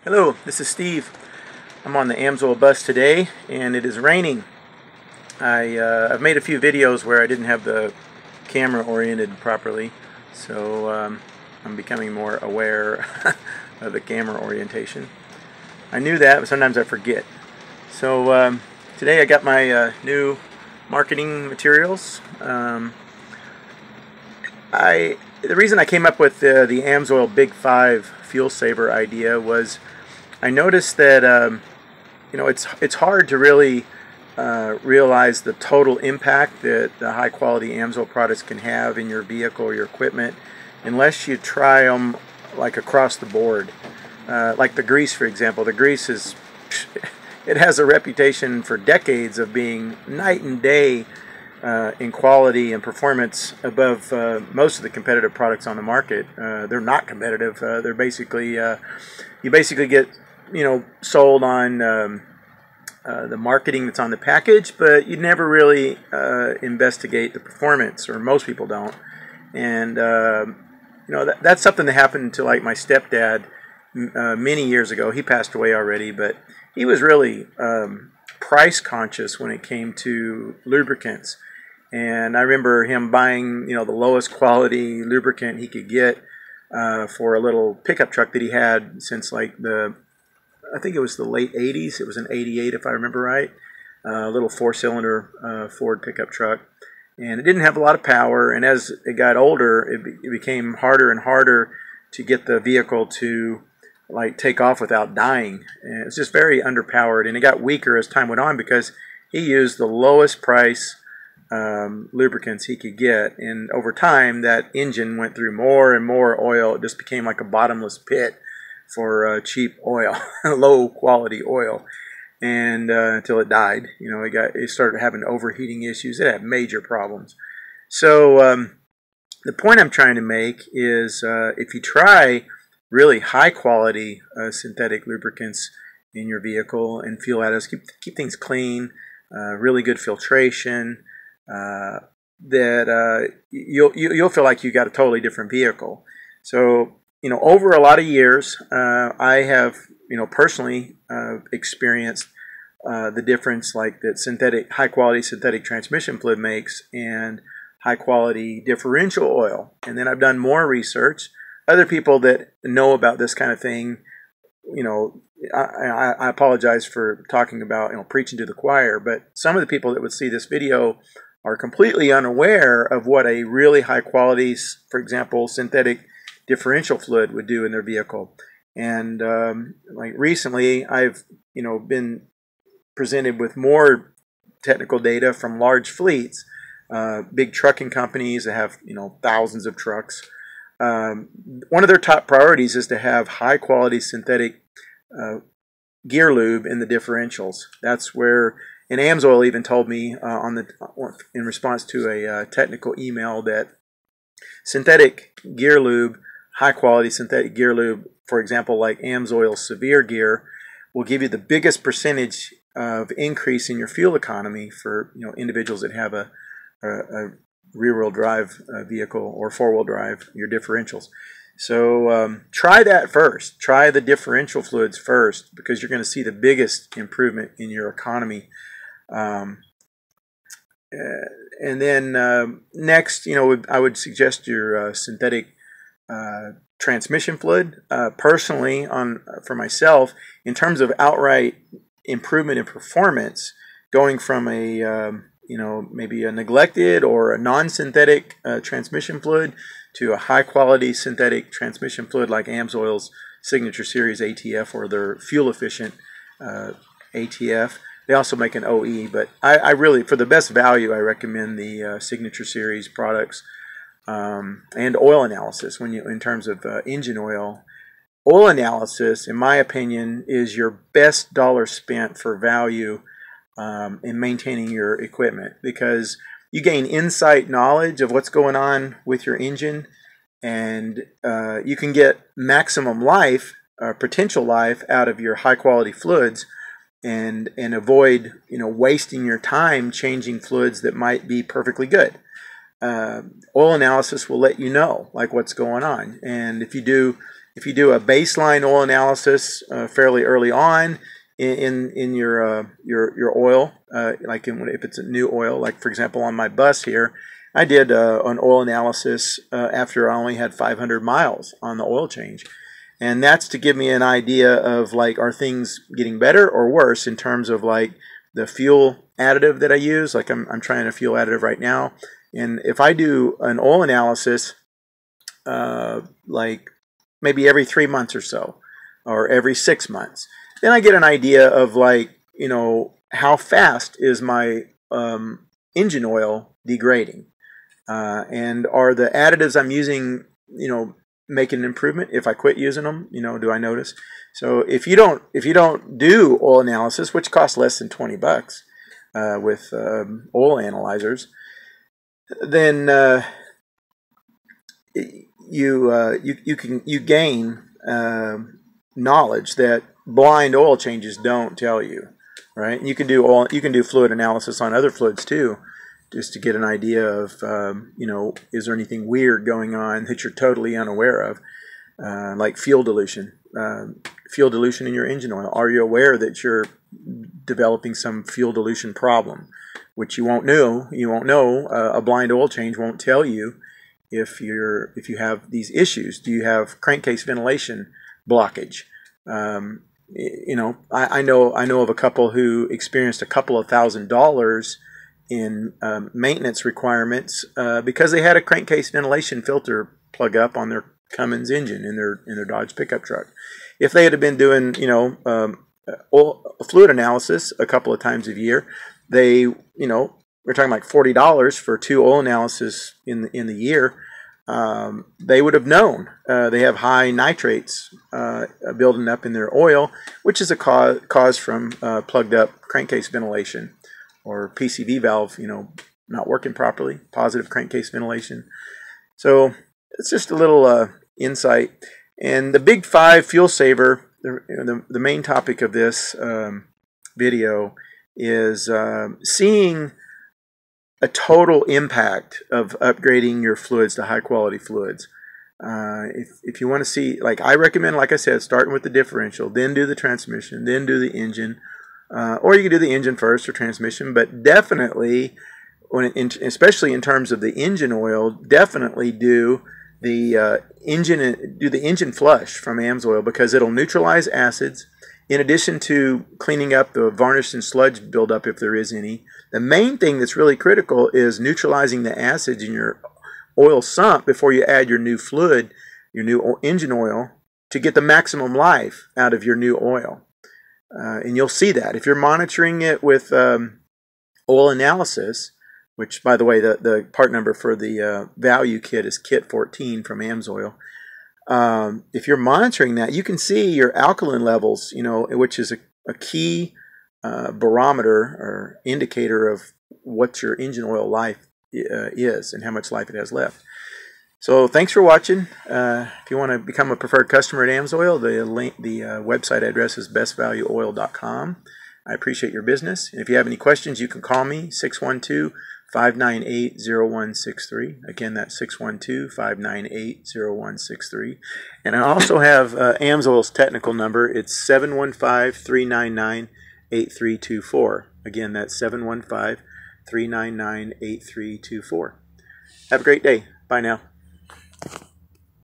Hello, this is Steve. I'm on the AMSOIL bus today and it is raining. I've made a few videos where I didn't have the camera oriented properly, so I'm becoming more aware of the camera orientation. I knew that, but sometimes I forget. So today I got my new marketing materials. The reason I came up with the AMSOIL Big 5 fuel saver idea was I noticed that it's hard to really realize the total impact that the high quality AMSOIL products can have in your vehicle or your equipment unless you try them like across the board. Like the grease, for example. The grease it has a reputation for decades of being night and day in quality and performance above most of the competitive products on the market. They're not competitive. They're basically you basically get sold on the marketing that's on the package, but you never really investigate the performance, or most people don't. And that's something that happened to like my stepdad many years ago. He passed away already, but he was really price conscious when it came to lubricants. And I remember him buying the lowest quality lubricant he could get for a little pickup truck that he had since like I think it was the late 80s. It was an 88 if I remember right. A little 4-cylinder Ford pickup truck. And it didn't have a lot of power, and as it got older it became harder and harder to get the vehicle to like take off without dying. And it was just very underpowered, and it got weaker as time went on because he used the lowest price lubricants he could get, and over time that engine went through more and more oil. It just became like a bottomless pit for cheap oil, low quality oil, and until it died. It started having overheating issues. It had major problems. So the point I'm trying to make is if you try really high quality synthetic lubricants in your vehicle and fuel additives, keep things clean, really good filtration, that you'll feel like you got a totally different vehicle. So over a lot of years, I have personally experienced the difference like that high quality synthetic transmission fluid makes and high quality differential oil. And then I've done more research. Other people that know about this kind of thing, I apologize for talking about preaching to the choir, but some of the people that would see this video are completely unaware of what a really high quality, for example, synthetic differential fluid would do in their vehicle. And like recently, I've been presented with more technical data from large fleets, big trucking companies that have thousands of trucks. One of their top priorities is to have high quality synthetic gear lube in the differentials. That's where, and AMSOIL even told me in response to a technical email that synthetic gear lube, high quality synthetic gear lube, for example like AMSOIL Severe Gear, will give you the biggest percentage of increase in your fuel economy for individuals that have a rear-wheel drive vehicle or four-wheel drive, your differentials. So try that first. Try the differential fluids first, because you're going to see the biggest improvement in your economy. And then next, I would suggest your synthetic transmission fluid. Personally, for myself, in terms of outright improvement in performance, going from a maybe a neglected or a non-synthetic transmission fluid to a high-quality synthetic transmission fluid like AMSOIL's Signature Series ATF or their fuel-efficient ATF. They also make an OE, but I really, for the best value, I recommend the Signature Series products and oil analysis. In terms of engine oil, oil analysis, in my opinion, is your best dollar spent for value in maintaining your equipment, because you gain insight knowledge of what's going on with your engine, and you can get maximum life, potential life, out of your high quality fluids, and avoid wasting your time changing fluids that might be perfectly good. Oil analysis will let you know like what's going on, and if you do if you do a baseline oil analysis fairly early on in your oil, if it's a new oil, like for example on my bus here, I did an oil analysis after I only had 500 miles on the oil change. And that's to give me an idea of, like, are things getting better or worse in terms of, like, the fuel additive that I use. Like I'm trying a fuel additive right now. And if I do an oil analysis, like maybe every 3 months or so, or every 6 months, then I get an idea of, like, you know, how fast is my engine oil degrading. And are the additives I'm using, you know, making an improvement? If I quit using them, you know, do I notice? So if you don't do oil analysis, which costs less than 20 bucks with oil analyzers, then you gain knowledge that blind oil changes don't tell you, right? And you can do fluid analysis on other fluids too, just to get an idea of, you know, is there anything weird going on that you're totally unaware of, like fuel dilution in your engine oil. Are you aware that you're developing some fuel dilution problem, which you won't know? You won't know. A blind oil change won't tell you if you have these issues. Do you have crankcase ventilation blockage? You know, I know of a couple who experienced a couple of $1,000s in maintenance requirements because they had a crankcase ventilation filter plug up on their Cummins engine in their Dodge pickup truck. If they had been doing, you know, fluid analysis a couple of times a year, they, you know, we're talking like $40 for 2 oil analysis in the year. They would have known they have high nitrates building up in their oil, which is a cause from plugged up crankcase ventilation, or PCV valve, you know, not working properly, positive crankcase ventilation. So it's just a little insight. And the Big 5 fuel saver, the main topic of this video is seeing a total impact of upgrading your fluids to high quality fluids. If you want to see, like I recommend, like I said, starting with the differential, then do the transmission, then do the engine. Or you can do the engine first or transmission, but definitely, especially in terms of the engine oil, definitely do the engine flush from AMSOIL, because it'll neutralize acids. In addition to cleaning up the varnish and sludge buildup, if there is any, the main thing that's really critical is neutralizing the acids in your oil sump before you add your new fluid, your new engine oil, to get the maximum life out of your new oil. And you'll see that if you're monitoring it with oil analysis, which, by the way, the part number for the value kit is kit 14 from AMSOIL. If you're monitoring that, you can see your alkaline levels, you know, which is a key barometer or indicator of what your engine oil life is and how much life it has left. So thanks for watching. If you want to become a preferred customer at AMSOIL, the website address is bestvalueoil.com. I appreciate your business. And if you have any questions, you can call me, 612-598-0163. Again, that's 612-598-0163. And I also have AMSOIL's technical number. It's 715-399-8324. Again, that's 715-399-8324. Have a great day. Bye now.